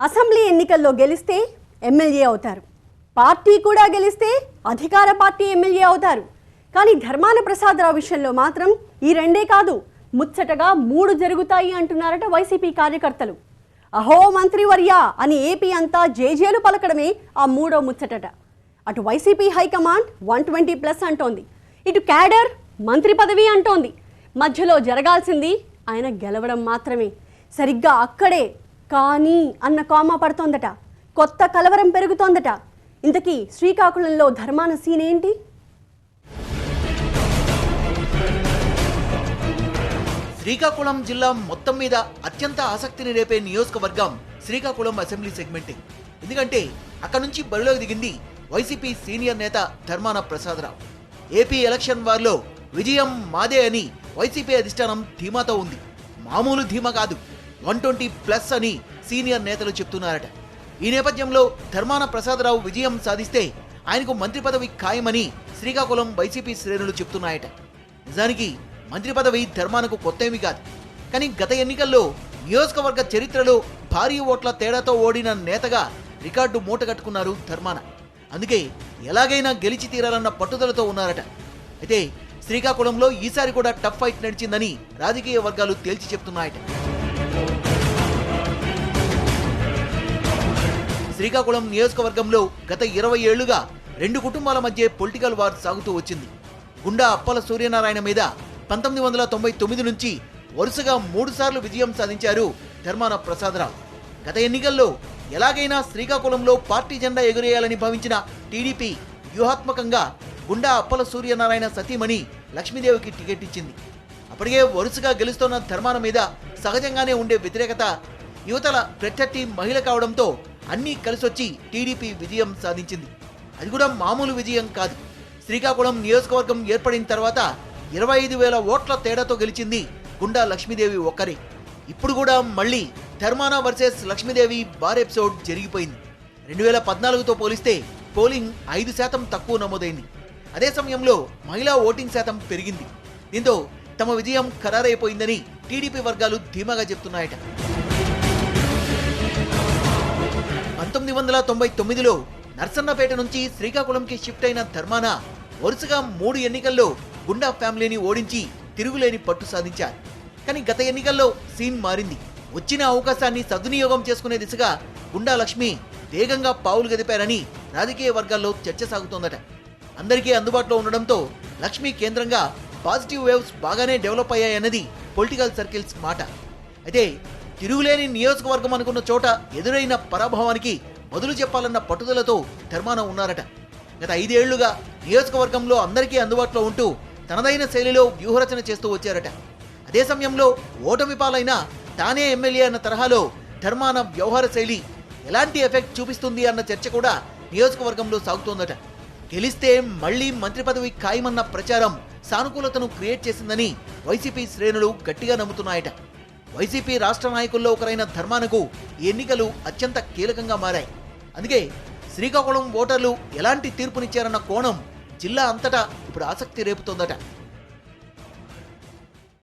Assembly ఎన్నికల్లో గెలిస్తే MLA అవుతారు. పార్టీ కూడా గెలిస్తే అధికార పార్టీ ఎమ్మెల్యే అవుతారు. కానీ ధర్మాన ప్రసాదరావు విషయంలో మాత్రం ఈ రెండే కాదు, ముచ్చటగా 3 జరుగుతాయి అంటున్నారట వైసీపీ కార్యకర్తలు. అహో మంత్రివర్య అని ఏపీ అంతా జేజేలు పలకడమే ఆ 3వ ముచ్చటట. అటు వైసీపీ హైకమాండ్ 120+ అంటోంది, ఇటు క్యాడర్ మంత్రి పదవి అంటోంది. మధ్యలో జరగాల్సింది ఆయన గెలవడం మాత్రమే. సరిగ్గా అక్కడే కానీ అన్న కామా పడుతోందట. కొత్త కలవరం పెరుగుతోందట. ఇంతకీ శ్రీకాకుళంలో ధర్మాన సీన్ ఏంటి? శ్రీకాకుళం జిల్లా మొత్తం మీద అత్యంత ఆసక్తిని రేపే నియోజకవర్గం శ్రీకాకుళం అసెంబ్లీ సెగ్మెంటే. ఎందుకంటే అక్కడ నుంచి బరిలోకి దిగింది వైసీపీ సీనియర్ నేత ధర్మాన ప్రసాదరావు. ఏపీ ఎలక్షన్ వార్లో విజయం మాదే అని వైసీపీ అధిష్టానం ధీమాతో ఉంది. మామూలు ధీమా కాదు, 120+ అని సీనియర్ నేతలు చెప్తున్నారట. ఈ నేపథ్యంలో ధర్మాన ప్రసాదరావు విజయం సాధిస్తే ఆయనకు మంత్రి పదవి ఖాయమని శ్రీకాకుళం వైసీపీ శ్రేణులు చెప్తున్నాయట. నిజానికి మంత్రి పదవి ధర్మానకు కొత్త ఏమీ కాదు. కానీ గత ఎన్నికల్లో నియోజకవర్గ చరిత్రలో భారీ ఓట్ల తేడాతో ఓడిన నేతగా రికార్డు మూట కట్టుకున్నారు ధర్మాన. అందుకే ఎలాగైనా గెలిచి తీరాలన్న పట్టుదలతో ఉన్నారట. అయితే శ్రీకాకుళంలో ఈసారి కూడా టఫ్ ఫైట్ నడిచిందని రాజకీయ వర్గాలు తేల్చి చెప్తున్నాయట. శ్రీకాకుళం నియోజకవర్గంలో గత 20 ఏళ్లుగా 2 కుటుంబాల మధ్య పొలిటికల్ వార్ సాగుతూ వచ్చింది. గుండా అప్పల సూర్యనారాయణ మీద 1999 నుంచి వరుసగా 3 సార్లు విజయం సాధించారు ధర్మాన ప్రసాదరావు. గత ఎన్నికల్లో ఎలాగైనా శ్రీకాకుళంలో పార్టీ జెండా ఎగురేయాలని భావించిన టీడీపీ వ్యూహాత్మకంగా గుండా అప్పల సూర్యనారాయణ సతీమణి లక్ష్మీదేవికి టికెట్ ఇచ్చింది. అప్పటికే వరుసగా గెలుస్తున్న ధర్మాన మీద సహజంగానే ఉండే వ్యతిరేకత, యువతల ప్రత్యర్థి మహిళ కావడంతో అన్నీ కలిసొచ్చి టీడీపీ విజయం సాధించింది. అది కూడా మామూలు విజయం కాదు. శ్రీకాకుళం నియోజకవర్గం ఏర్పడిన తర్వాత 25,000 ఓట్ల తేడాతో గెలిచింది గుండా లక్ష్మీదేవి ఒక్కరే. ఇప్పుడు కూడా మళ్ళీ Dharmana versus Lakshmidevi bar episode జరిగిపోయింది. 2014తో పోలిస్తే పోలింగ్ 5% తక్కువ నమోదైంది. అదే సమయంలో మహిళా ఓటింగ్ శాతం పెరిగింది. దీంతో తమ విజయం ఖరారైపోయిందని టీడీపీ వర్గాలు ధీమాగా చెప్తున్నాయట. 1999లో నర్సన్నపేట నుంచి శ్రీకాకుళంకి షిఫ్ట్ అయిన ధర్మాన వరుసగా 3 ఎన్నికల్లో గుండా ఫ్యామిలీని ఓడించి తిరుగులేని పట్టు సాధించారు. కానీ గత ఎన్నికల్లో సీన్ మారింది. వచ్చిన అవకాశాన్ని సద్వినియోగం చేసుకునే దిశగా గుండా లక్ష్మి వేగంగా పావులు గదిపారని రాజకీయ వర్గాల్లో చర్చ సాగుతోందట. అందరికీ అందుబాటులో ఉండడంతో లక్ష్మి కేంద్రంగా పాజిటివ్ వేవ్స్ బాగానే డెవలప్ అయ్యాయన్నది పొలిటికల్ సర్కిల్స్ మాట. అయితే తిరుగులేని నియోజకవర్గం అనుకున్న చోట ఎదురైన పరాభవానికి బదులు చెప్పాలన్న పట్టుదలతో ధర్మాన ఉన్నారట. గత 5 ఏళ్లుగా నియోజకవర్గంలో అందరికీ అందుబాటులో ఉంటూ తనదైన శైలిలో వ్యూహరచన చేస్తూ వచ్చారట. అదే సమయంలో ఓటమి పాలైనా తానే ఎమ్మెల్యే అన్న తరహాలో ధర్మాన వ్యవహార శైలి ఎలాంటి ఎఫెక్ట్ చూపిస్తుంది అన్న చర్చ కూడా నియోజకవర్గంలో సాగుతోందట. గెలిస్తే మళ్లీ మంత్రి పదవి ఖాయమన్న ప్రచారం సానుకూలతను క్రియేట్ చేసిందని వైసీపీ శ్రేణులు గట్టిగా నమ్ముతున్నాయట. వైసీపీ రాష్ట్ర నాయకుల్లో ఒకరైన ధర్మానకు ఈ ఎన్నికలు అత్యంత కీలకంగా మారాయి. అందుకే శ్రీకాకుళం ఓటర్లు ఎలాంటి తీర్పునిచ్చారన్న కోణం జిల్లా అంతటా ఇప్పుడు ఆసక్తి రేపుతోందట.